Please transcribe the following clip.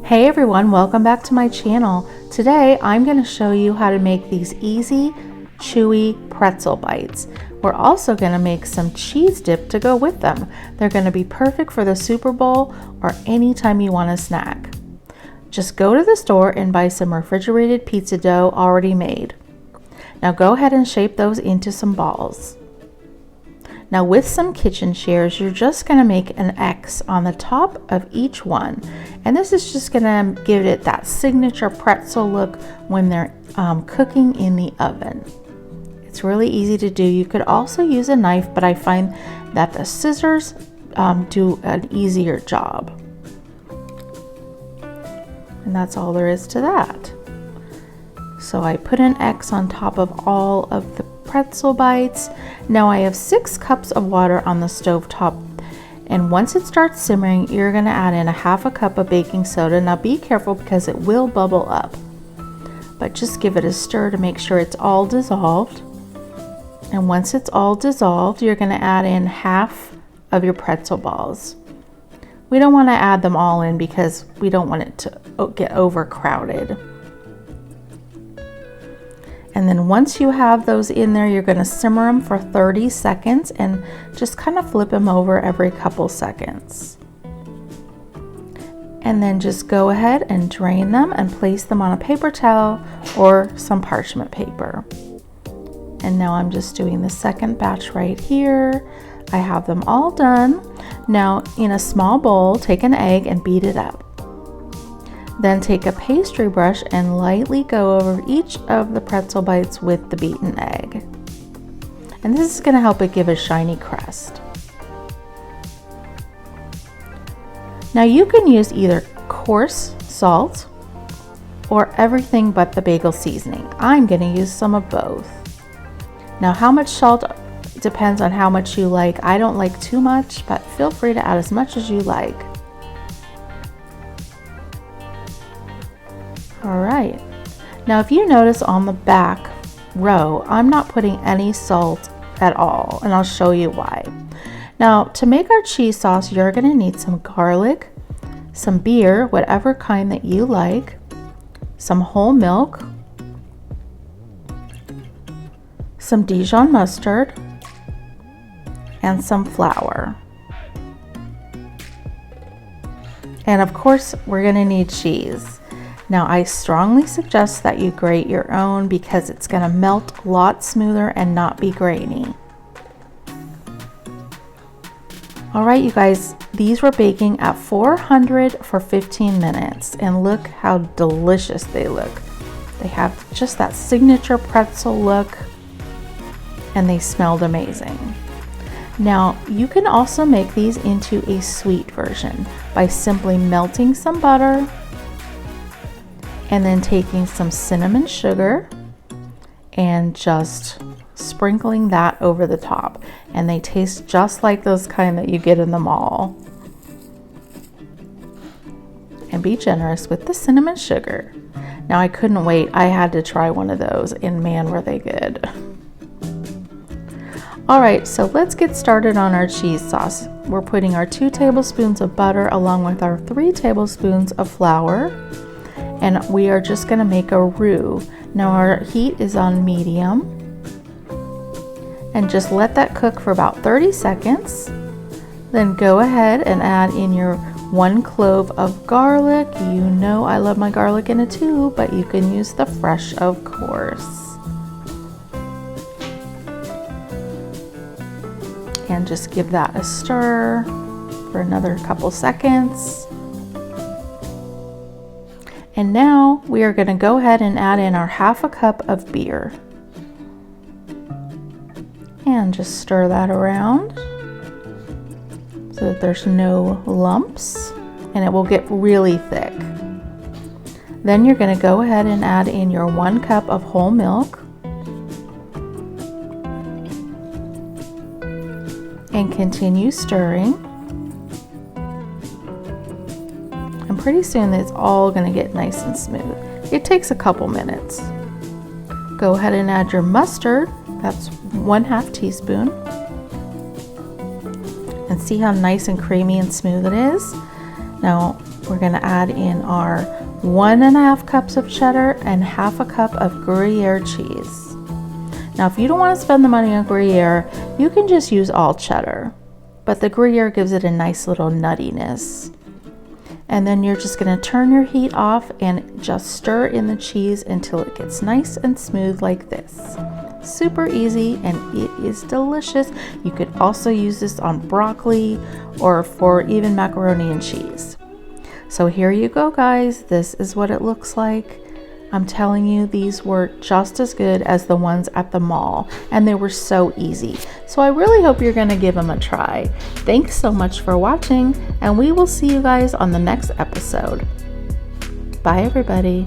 Hey everyone, welcome back to my channel. Today I'm going to show you how to make these easy, chewy pretzel bites. We're also going to make some cheese dip to go with them. They're going to be perfect for the Super Bowl or anytime you want a snack. Just go to the store and buy some refrigerated pizza dough already made. Now go ahead and shape those into some balls. Now with some kitchen shears, you're just going to make an X on the top of each one. And this is just going to give it that signature pretzel look when they're cooking in the oven. It's really easy to do. You could also use a knife, but I find that the scissors do an easier job. And that's all there is to that. So I put an X on top of all of the pretzel bites. Now I have 6 cups of water on the stove top, and once it starts simmering, you're going to add in a half a cup of baking soda. Now be careful because it will bubble up, but just give it a stir to make sure it's all dissolved. And once it's all dissolved, you're going to add in half of your pretzel balls. We don't want to add them all in because we don't want it to get overcrowded. And then once you have those in there, you're going to simmer them for 30 seconds and just kind of flip them over every couple seconds. And then just go ahead and drain them and place them on a paper towel or some parchment paper. And now I'm just doing the second batch right here. I have them all done. Now in a small bowl, take an egg and beat it up. Then take a pastry brush and lightly go over each of the pretzel bites with the beaten egg. And this is going to help it give a shiny crust. Now you can use either coarse salt or everything but the bagel seasoning. I'm going to use some of both. Now how much salt depends on how much you like. I don't like too much, but feel free to add as much as you like. All right, now if you notice on the back row, I'm not putting any salt at all, and I'll show you why. Now to make our cheese sauce, you're going to need some garlic, some beer, whatever kind that you like, some whole milk, some Dijon mustard, and some flour. And of course, we're going to need cheese. Now I strongly suggest that you grate your own because it's going to melt a lot smoother and not be grainy. All right, you guys, these were baking at 400 for 15 minutes, and look how delicious they look. They have just that signature pretzel look, and they smelled amazing. Now you can also make these into a sweet version by simply melting some butter and then taking some cinnamon sugar and just sprinkling that over the top. And they taste just like those kind that you get in the mall. And be generous with the cinnamon sugar. Now I couldn't wait. I had to try one of those, and man, were they good. All right, so let's get started on our cheese sauce. We're putting our 2 tablespoons of butter along with our 3 tablespoons of flour. And we are just going to make a roux. Now our heat is on medium. And just let that cook for about 30 seconds. Then go ahead and add in your 1 clove of garlic. You know I love my garlic in a tube, but you can use the fresh, of course. And just give that a stir for another couple seconds. And now we are going to go ahead and add in our half a cup of beer. And just stir that around so that there's no lumps, and it will get really thick. Then you're going to go ahead and add in your 1 cup of whole milk. And continue stirring. And pretty soon it's all going to get nice and smooth. It takes a couple minutes. Go ahead and add your mustard. That's 1/2 teaspoon. And see how nice and creamy and smooth it is? Now We're going to add in our 1.5 cups of cheddar and 1/2 cup of Gruyere cheese. Now, if you don't want to spend the money on Gruyere, you can just use all cheddar, but the Gruyere gives it a nice little nuttiness. And then you're just going to turn your heat off and just stir in the cheese until it gets nice and smooth like this. Super easy, and it is delicious. You could also use this on broccoli or for even macaroni and cheese. So here you go, guys. This is what it looks like. I'm telling you, these were just as good as the ones at the mall, and they were so easy. So I really hope you're going to give them a try. Thanks so much for watching, and we will see you guys on the next episode. Bye, everybody.